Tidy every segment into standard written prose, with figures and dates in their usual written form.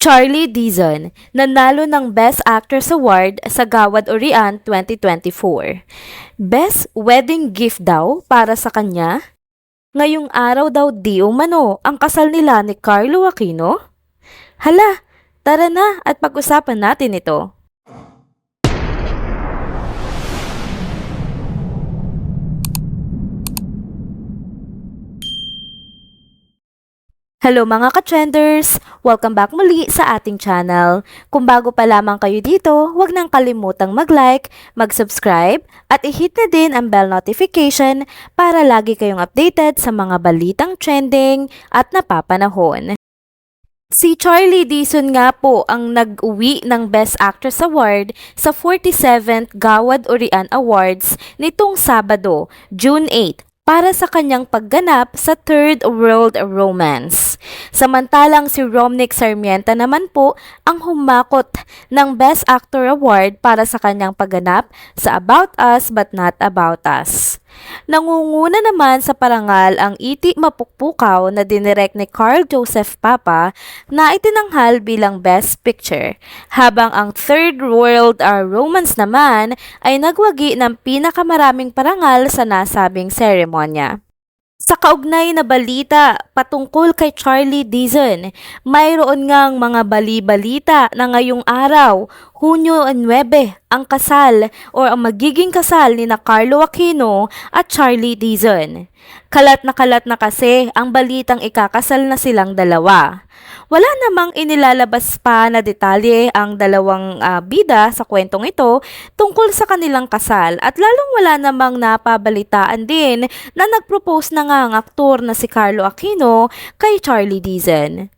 Charlie Dizon, nanalo ng Best Actress Award sa Gawad Urian 2024. Best Wedding Gift daw para sa kanya? Ngayong araw daw di umano ang kasal nila ni Carlo Aquino? Hala, tara na at pag-usapan natin ito. Hello mga ka-trenders! Welcome back muli sa ating channel. Kung bago pa lamang kayo dito, huwag nang kalimutang mag-like, mag-subscribe, at i-hit na din ang bell notification para lagi kayong updated sa mga balitang trending at napapanahon. Si Charlie Dizon nga po ang nag-uwi ng Best Actress Award sa 47th Gawad Urian Awards nitong Sabado, June 8, para sa kanyang pagganap sa Third World Romance. Samantalang si Romnick Sarmiento naman po ang humakot ng Best Actor Award para sa kanyang pagganap sa About Us But Not About Us. Nangunguna naman sa parangal ang Iti Mapukpukaw na dinirect ni Carl Joseph Papa na itinanghal bilang Best Picture, habang ang Third World Romance naman ay nagwagi ng pinakamaraming parangal sa nasabing seremonya. Sa kaugnay na balita patungkol kay Charlie Dizon, mayroon ngang mga bali-balita na ngayong araw, Hunyo 9, ang kasal o ang magiging kasal ni na Carlo Aquino at Charlie Dizon. Kalat na kasi ang balitang ikakasal na silang dalawa. Wala namang inilalabas pa na detalye ang dalawang bida sa kwentong ito tungkol sa kanilang kasal, at lalong wala namang napabalitaan din na nagpropose na nga ang aktor na si Carlo Aquino kay Charlie Dizon.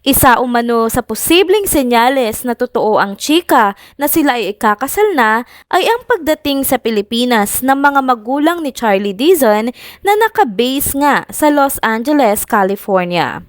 Isa umano sa posibleng senyales na totoo ang chika na sila ay ikakasal na ay ang pagdating sa Pilipinas ng mga magulang ni Charlie Dizon na nakabase nga sa Los Angeles, California.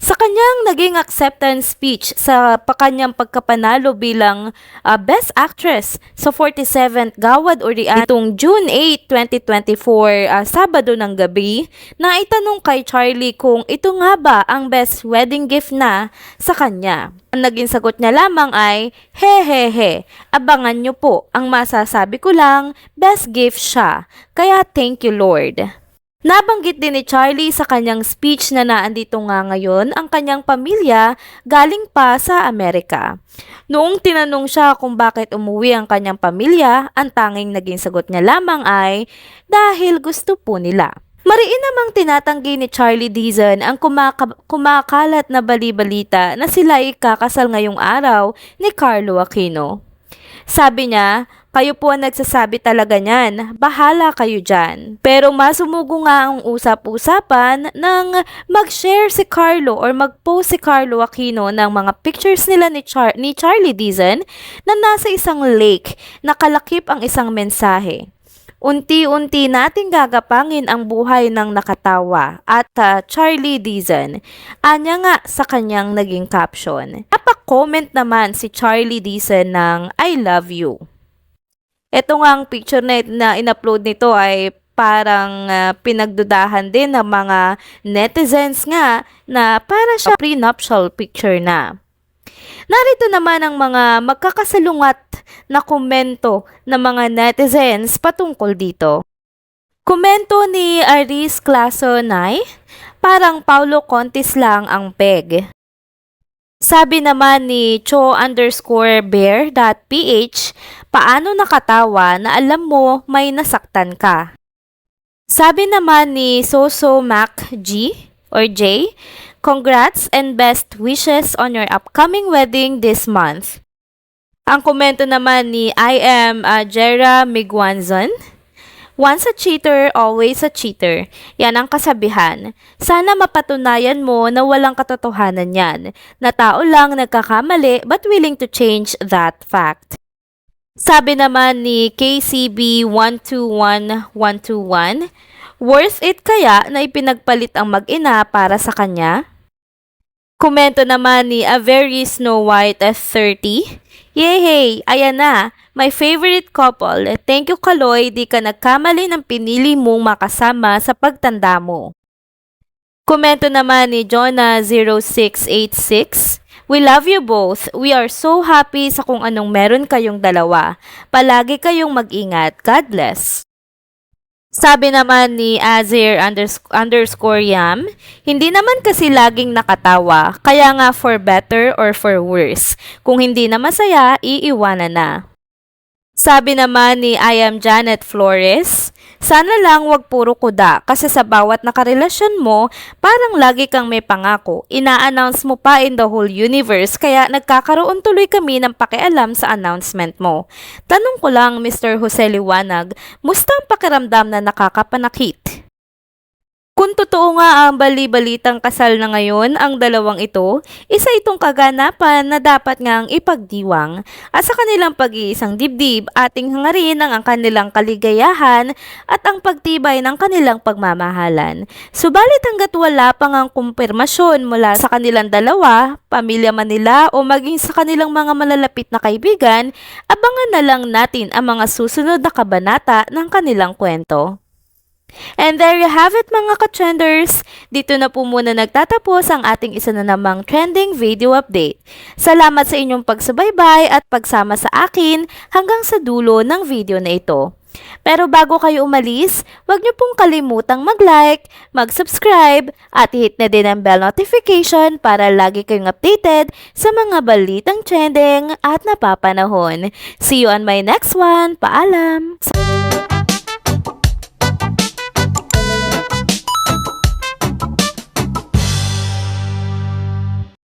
Sa kanyang naging acceptance speech sa kanyang pagkapanalo bilang Best Actress sa 47th Gawad Urian itong June 8, 2024, Sabado ng gabi, na itanong kay Charlie kung ito nga ba ang best wedding gift na sa kanya. Ang naging sagot niya lamang ay, hehehe, abangan nyo po, ang masasabi ko lang, best gift siya, kaya thank you Lord. Nabanggit din ni Charlie sa kanyang speech na naandito nga ngayon ang kanyang pamilya galing pa sa Amerika. Noong tinanong siya kung bakit umuwi ang kanyang pamilya, ang tanging naging sagot niya lamang ay, dahil gusto po nila. Mariin namang tinatanggi ni Charlie Dizon ang kumakalat na bali-balita na sila ay kakasal ngayong araw ni Carlo Aquino. Sabi niya, kayo po ang nagsasabi talaga niyan, bahala kayo dyan. Pero masumugo nga ang usap-usapan ng mag-share si Carlo or mag-post si Carlo Aquino ng mga pictures nila ni Charlie Dizon na nasa isang lake, nakalakip ang isang mensahe. Unti-unti nating gagapangin ang buhay ng nakatawa at Charlie Dizon. Anya nga sa kanyang naging caption. Napak-comment naman si Charlie Dizon ng I love you. Ito nga ang picture na in-upload nito ay parang pinagdudahan din ng mga netizens nga na para siya prenuptial picture na. Narito naman ang mga magkakasalungat na komento ng mga netizens patungkol dito. Komento ni Aris Clasonay, parang Paulo Contis lang ang peg. Sabi naman ni cho_bear.ph, paano nakatawa na alam mo may nasaktan ka? Sabi naman ni Soso Mac G or J, congrats and best wishes on your upcoming wedding this month. Ang komento naman ni I am Jera Miguanzon, once a cheater, always a cheater. Yan ang kasabihan. Sana mapatunayan mo na walang katotohanan yan, na tao lang nagkakamali but willing to change that fact. Sabi naman ni KCB121121, worth it kaya na ipinagpalit ang mag-ina para sa kanya? Komento naman ni A Very Snow White F30, yehey, ayan na, my favorite couple. Thank you Kaloy, di ka nagkamali ng pinili mong makasama sa pagtanda mo. Komento naman ni Jonah0686, We love you both. We are so happy sa kung anong meron kayong dalawa. Palagi kayong mag-ingat. God bless. Sabi naman ni Azir_Yam, hindi naman kasi laging nakatawa, kaya nga for better or for worse. Kung hindi na masaya, iiwanan na. Sabi naman ni I am Janet Flores, sana lang wag puro kuda kasi sa bawat nakarelasyon mo, parang lagi kang may pangako. Ina-announce mo pa in the whole universe kaya nagkakaroon tuloy kami ng pakialam sa announcement mo. Tanong ko lang Mr. Jose Liwanag, musta ang pakiramdam na nakakapanakit? Kung totoo nga ang bali-balitang kasal na ngayon ang dalawang ito, isa itong kaganapan na dapat ngang ipagdiwang. At sa kanilang pag-iisang dibdib, ating hangarin ang kanilang kaligayahan at ang pagtibay ng kanilang pagmamahalan. Subalit hanggat wala pang ang kumpirmasyon mula sa kanilang dalawa, pamilya man nila o maging sa kanilang mga malalapit na kaibigan, abangan na lang natin ang mga susunod na kabanata ng kanilang kwento. And there you have it mga ka-trenders. Dito na po muna nagtatapos ang ating isa na namang trending video update. Salamat sa inyong pagsubaybay at pagsama sa akin hanggang sa dulo ng video na ito. Pero bago kayo umalis, huwag niyo pong kalimutang mag-like, mag-subscribe at hit na din ang bell notification para lagi kayong updated sa mga balitang trending at napapanahon. See you on my next one. Paalam!